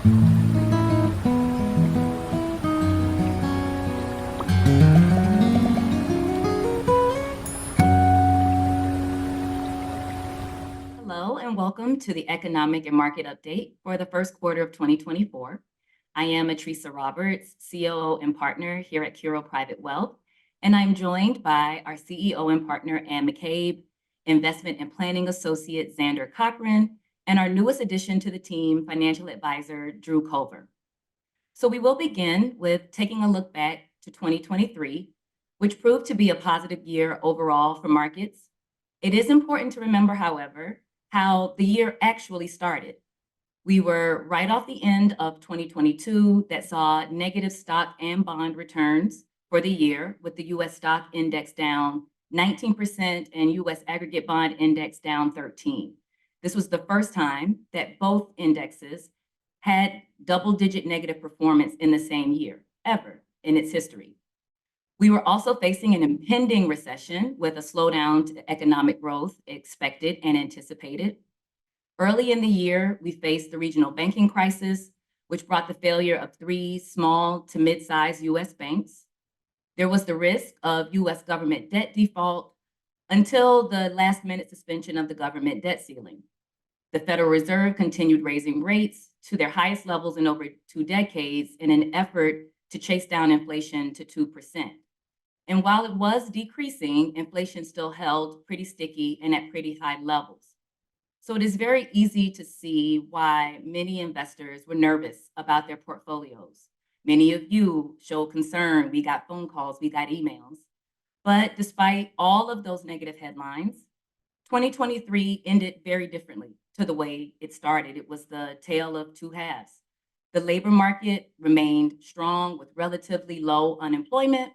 Hello, and welcome to the Economic and Market Update for the first quarter of 2024. I am Atricia Roberts, COO and partner here at Curo Private Wealth, and I'm joined by our CEO and partner, Ann McCabe, investment and planning associate, Zander Cochran, and our newest addition to the team, financial advisor, Drew Culver. So we will begin with taking a look back to 2023, which proved to be a positive year overall for markets. It is important to remember, however, how the year actually started. We were right off the end of 2022 that saw negative stock and bond returns for the year, with the US stock index down 19% and US aggregate bond index down 13%. This was the first time that both indexes had double-digit negative performance in the same year, ever in its history. We were also facing an impending recession with a slowdown to economic growth expected and anticipated. Early in the year, we faced the regional banking crisis, which brought the failure of 3 small to mid-sized US banks. There was the risk of US government debt default until the last-minute suspension of the government debt ceiling. The Federal Reserve continued raising rates to their highest levels in over 2 decades in an effort to chase down inflation to 2%. And while it was decreasing, inflation still held pretty sticky and at pretty high levels. So it is very easy to see why many investors were nervous about their portfolios. Many of you showed concern. We got phone calls, we got emails. But despite all of those negative headlines, 2023 ended very differently to the way it started. It was the tale of 2 halves. The labor market remained strong with relatively low unemployment.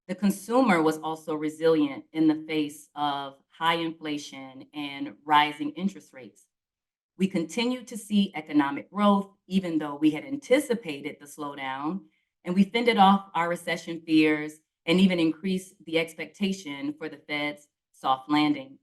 The consumer was also resilient in the face of high inflation and rising interest rates. We continued to see economic growth, even though we had anticipated the slowdown, and we fended off our recession fears and even increased the expectation for the Fed's soft landing.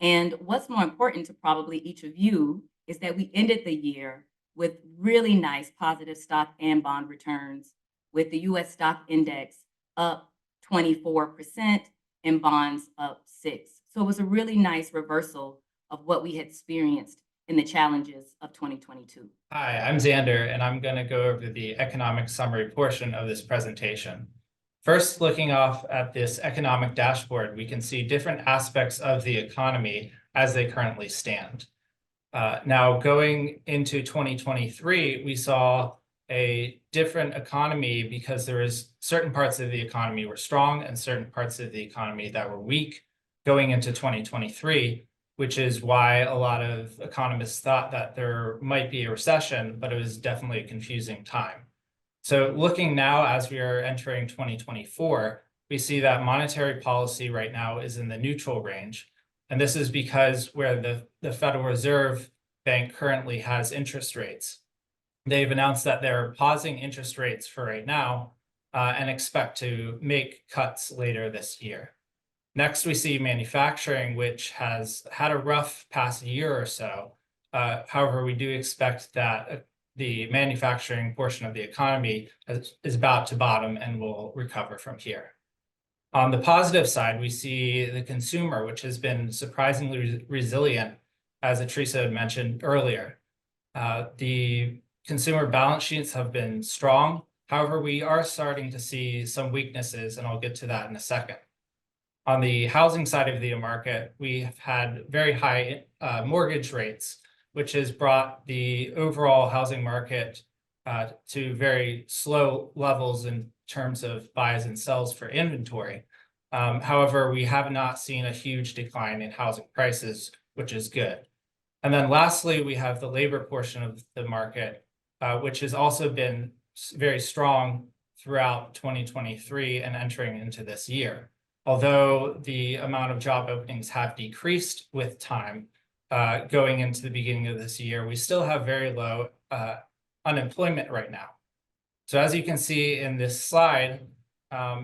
And what's more important to probably each of you is that we ended the year with really nice positive stock and bond returns, with the US stock index up 24% and bonds up 6%. So it was a really nice reversal of what we had experienced in the challenges of 2022. Hi, I'm Zander, and I'm going to go over the economic summary portion of this presentation. First, looking off at this economic dashboard, we can see different aspects of the economy as they currently stand. Now, going into 2023, we saw a different economy because there was certain parts of the economy were strong and certain parts of the economy that were weak going into 2023, which is why a lot of economists thought that there might be a recession, but it was definitely a confusing time. So looking now as we are entering 2024, we see that monetary policy right now is in the neutral range. And this is because where the Federal Reserve Bank currently has interest rates. They've announced that they're pausing interest rates for right now and expect to make cuts later this year. Next, we see manufacturing, which has had a rough past year or so. However, we do expect that the manufacturing portion of the economy is about to bottom and will recover from here. On the positive side, we see the consumer, which has been surprisingly resilient, as Atricia had mentioned earlier. The consumer balance sheets have been strong. However, we are starting to see some weaknesses, and I'll get to that in a second. On the housing side of the market, we have had very high mortgage rates, which has brought the overall housing market to very slow levels in terms of buys and sells for inventory. However, we have not seen a huge decline in housing prices, which is good. And then lastly, we have the labor portion of the market, which has also been very strong throughout 2023 and entering into this year. Although the amount of job openings have decreased with time going into the beginning of this year, we still have very low unemployment right now. So as you can see in this slide,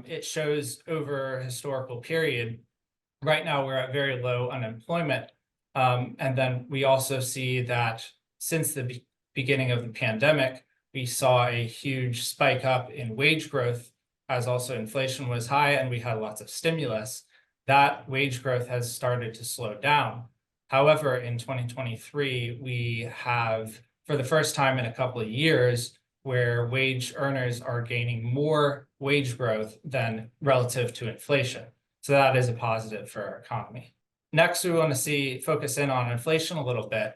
it shows over a historical period. Right now, we're at very low unemployment. And then we also see that since the beginning of the pandemic, we saw a huge spike up in wage growth as also inflation was high and we had lots of stimulus. That wage growth has started to slow down. However, in 2023, we have, for the first time in a couple of years, where wage earners are gaining more wage growth than relative to inflation. So that is a positive for our economy. Next, we want to focus in on inflation a little bit.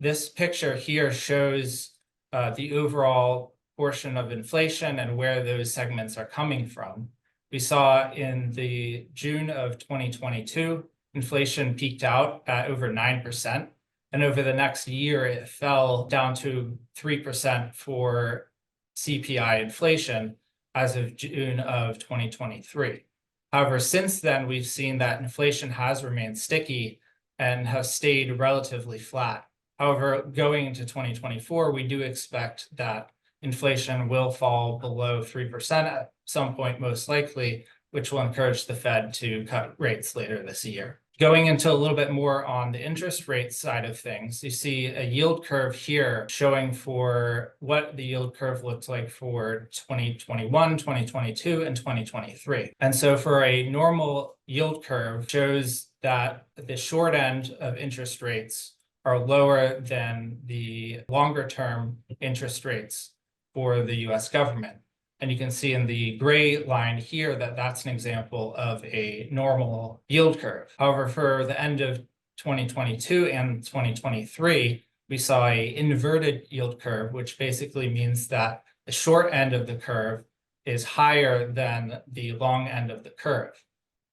This picture here shows the overall portion of inflation and where those segments are coming from. We saw in the June of 2022, inflation peaked out at over 9%. And over the next year, it fell down to 3% for CPI inflation as of June of 2023. However, since then, we've seen that inflation has remained sticky and has stayed relatively flat. However, going into 2024, we do expect that inflation will fall below 3% at some point, most likely, which will encourage the Fed to cut rates later this year. Going into a little bit more on the interest rate side of things, you see a yield curve here showing for what the yield curve looked like for 2021, 2022, and 2023. And so for a normal yield curve shows that the short end of interest rates are lower than the longer term interest rates for the US government. And you can see in the gray line here that that's an example of a normal yield curve. However, for the end of 2022 and 2023, we saw an inverted yield curve, which basically means that the short end of the curve is higher than the long end of the curve.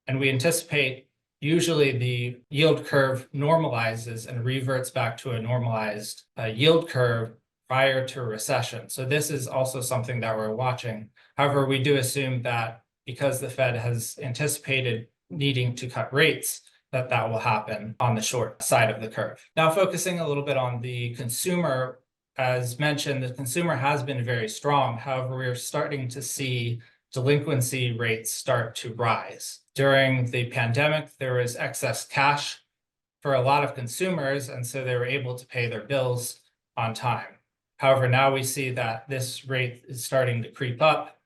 And we anticipate usually the yield curve normalizes and reverts back to a normalized yield curve prior to a recession. So this is also something that we're watching. However, we do assume that because the Fed has anticipated needing to cut rates, that will happen on the short side of the curve. Now, focusing a little bit on the consumer, as mentioned, the consumer has been very strong. However, we're starting to see delinquency rates start to rise. During the pandemic, there was excess cash for a lot of consumers, and so they were able to pay their bills on time. However, now we see that this rate is starting to creep up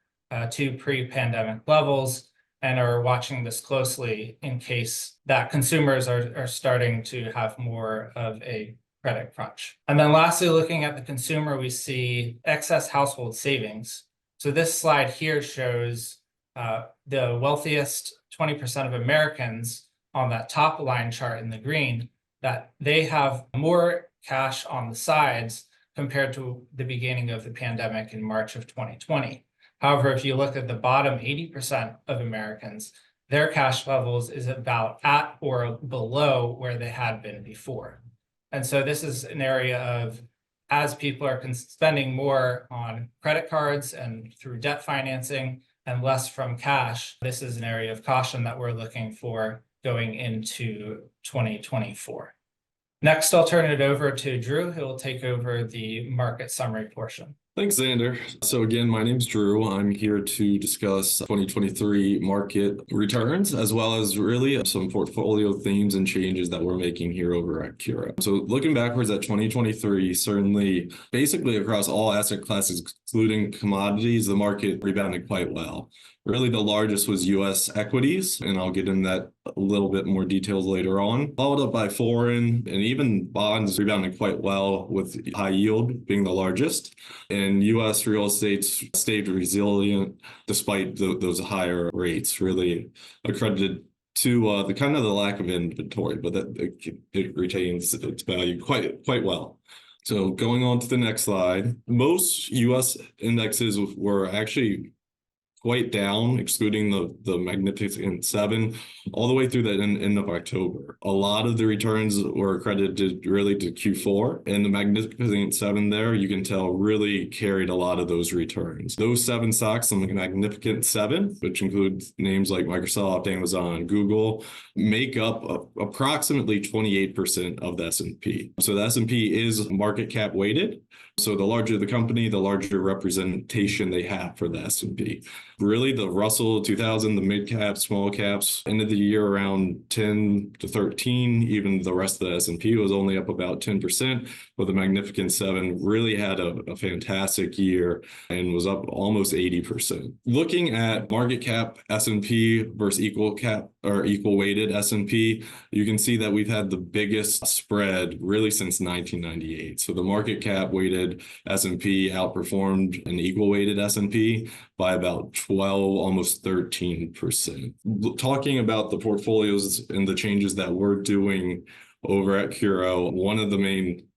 to pre-pandemic levels and are watching this closely in case that consumers are starting to have more of a credit crunch. And then lastly, looking at the consumer, we see excess household savings. So this slide here shows the wealthiest 20% of Americans on that top line chart in the green, that they have more cash on the sides compared to the beginning of the pandemic in March of 2020. However, if you look at the bottom 80% of Americans, their cash levels is about at or below where they had been before. And so this is an area of, as people are spending more on credit cards and through debt financing and less from cash, this is an area of caution that we're looking for going into 2024. Next, I'll turn it over to Drew, who will take over the market summary portion. Thanks, Zander. So again, my name's Drew. I'm here to discuss 2023 market returns, as well as really some portfolio themes and changes that we're making here over at Curo. So looking backwards at 2023, certainly basically across all asset classes, excluding commodities, the market rebounded quite well. Really, the largest was U.S. equities, and I'll get into that a little bit more details later on. Followed up by foreign and even bonds rebounded quite well, with high yield being the largest. And U.S. real estate stayed resilient despite those higher rates, really accredited to the kind of the lack of inventory, but that it retains its value quite well. So going on to the next slide, most U.S. indexes were actually quite down, excluding the Magnificent Seven, all the way through the end of October. A lot of the returns were accredited really to Q4, and the Magnificent Seven there, you can tell, really carried a lot of those returns. Those seven stocks, the Magnificent Seven, which includes names like Microsoft, Amazon, Google, make up approximately 28% of the S&P. So the S&P is market cap weighted. So the larger the company, the larger representation they have for the S&P. Really, the Russell 2000, the mid caps, small caps, ended the year around 10 to 13. Even the rest of the S&P was only up about 10%, but the Magnificent Seven really had a fantastic year and was up almost 80%. Looking at market cap S&P versus equal cap or equal weighted S&P, you can see that we've had the biggest spread really since 1998. So the market cap weighted S&P outperformed an equal weighted S&P by about 12, almost 13%. Talking about the portfolios and the changes that we're doing over at Curo, one of the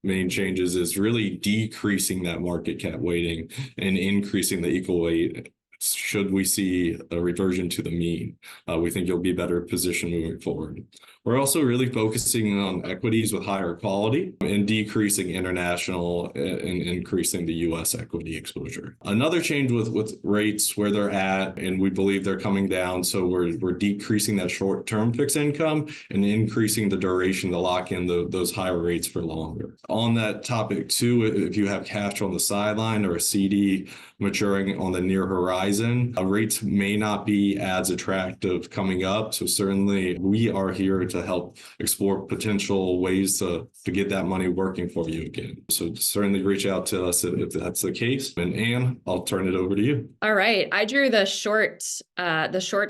main changes is really decreasing that market cap weighting and increasing the equal weight. Should we see a reversion to the mean, we think you'll be better positioned moving forward. We're also really focusing on equities with higher quality and decreasing international and increasing the U.S. equity exposure. Another change with rates where they're at, and we believe they're coming down, so we're decreasing that short-term fixed income and increasing the duration to lock in those higher rates for longer. On that topic too, if you have cash on the sideline or a CD maturing on the near horizon, rates may not be as attractive coming up. So certainly we are here to help explore potential ways to get that money working for you again. So certainly reach out to us if that's the case. And Anne, I'll turn it over to you. All right. I drew the short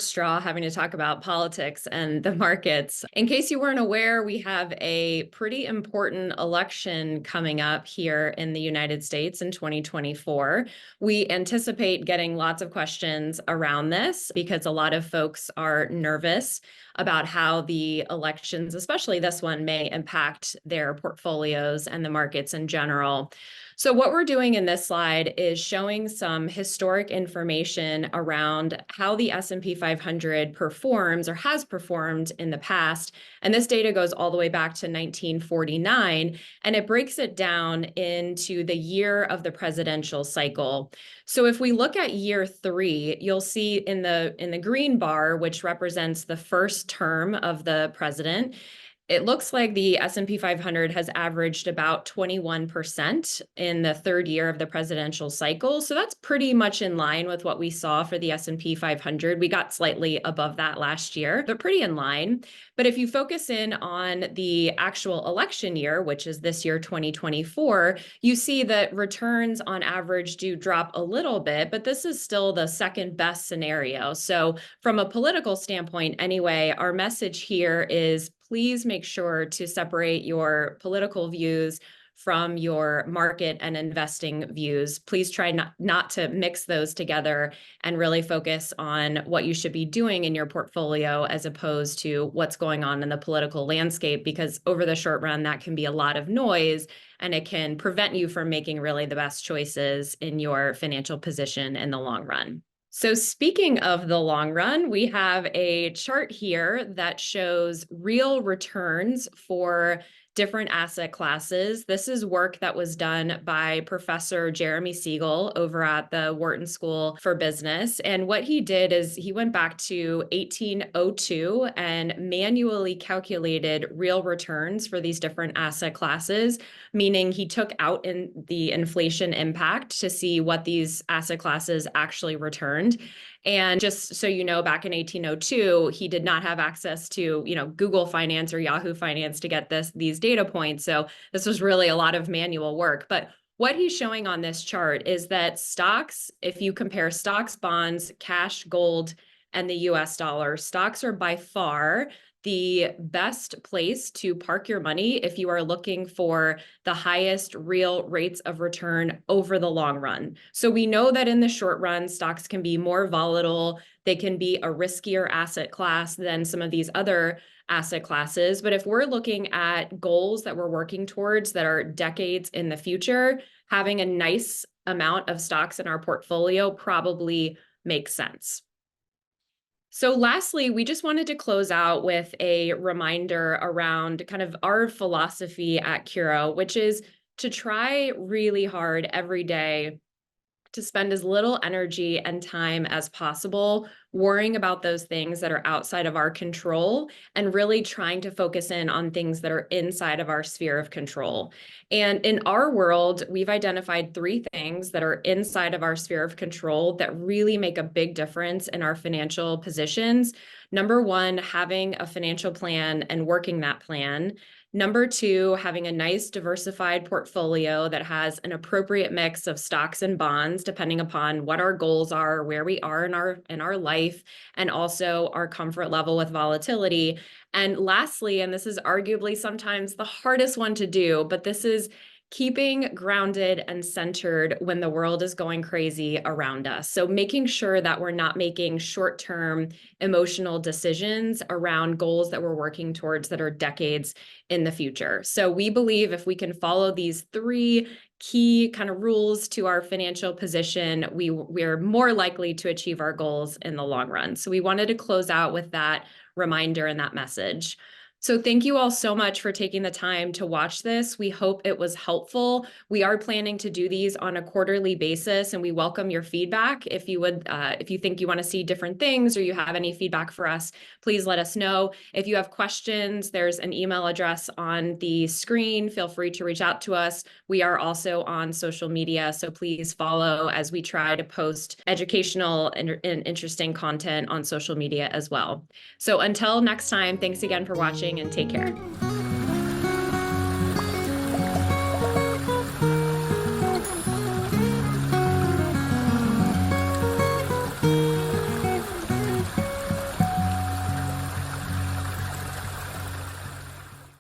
straw having to talk about politics and the markets. In case you weren't aware, we have a pretty important election coming up here in the United States in 2024. We anticipate getting lots of questions around this because a lot of folks are nervous about how the elections, especially this one, may impact their portfolios and the markets in general. So what we're doing in this slide is showing some historic information around how the S&P 500 performs or has performed in the past. And this data goes all the way back to 1949, and it breaks it down into the year of the presidential cycle. So if we look at year 3, you'll see in the green bar, which represents the first term of the president, it looks like the S&P 500 has averaged about 21% in the third year of the presidential cycle. So that's pretty much in line with what we saw for the S&P 500. We got slightly above that last year, but pretty in line. But if you focus in on the actual election year, which is this year, 2024, you see that returns on average do drop a little bit, but this is still the second best scenario. So from a political standpoint, anyway, our message here is please make sure to separate your political views from your market and investing views. Please try not to mix those together and really focus on what you should be doing in your portfolio as opposed to what's going on in the political landscape, because over the short run, that can be a lot of noise and it can prevent you from making really the best choices in your financial position in the long run. So speaking of the long run, we have a chart here that shows real returns for different asset classes. This is work that was done by Professor Jeremy Siegel over at the Wharton School for Business. And what he did is he went back to 1802 and manually calculated real returns for these different asset classes, meaning he took out in the inflation impact to see what these asset classes actually returned. And just so you know, back in 1802, he did not have access to, Google Finance or Yahoo Finance to get these data points. So this was really a lot of manual work. But what he's showing on this chart is that stocks, if you compare stocks, bonds, cash, gold, and the US dollar, stocks are by far the best place to park your money if you are looking for the highest real rates of return over the long run. So we know that in the short run, stocks can be more volatile. They can be a riskier asset class than some of these other asset classes. But if we're looking at goals that we're working towards that are decades in the future, having a nice amount of stocks in our portfolio probably makes sense. So lastly, we just wanted to close out with a reminder around kind of our philosophy at Curo, which is to try really hard every day to spend as little energy and time as possible worrying about those things that are outside of our control and really trying to focus in on things that are inside of our sphere of control. And in our world, we've identified 3 things that are inside of our sphere of control that really make a big difference in our financial positions. Number 1, having a financial plan and working that plan. Number 2, having a nice diversified portfolio that has an appropriate mix of stocks and bonds, depending upon what our goals are, where we are in our life, and also our comfort level with volatility. And lastly, and this is arguably sometimes the hardest one to do, but this is keeping grounded and centered when the world is going crazy around us. So making sure that we're not making short-term emotional decisions around goals that we're working towards that are decades in the future. So we believe if we can follow these 3 key kind of rules to our financial position, we're more likely to achieve our goals in the long run. So we wanted to close out with that reminder and that message. So thank you all so much for taking the time to watch this. We hope it was helpful. We are planning to do these on a quarterly basis, and we welcome your feedback. If you think you want to see different things or you have any feedback for us, please let us know. If you have questions, there's an email address on the screen. Feel free to reach out to us. We are also on social media, so please follow as we try to post educational and interesting content on social media as well. So until next time, thanks again for watching and take care.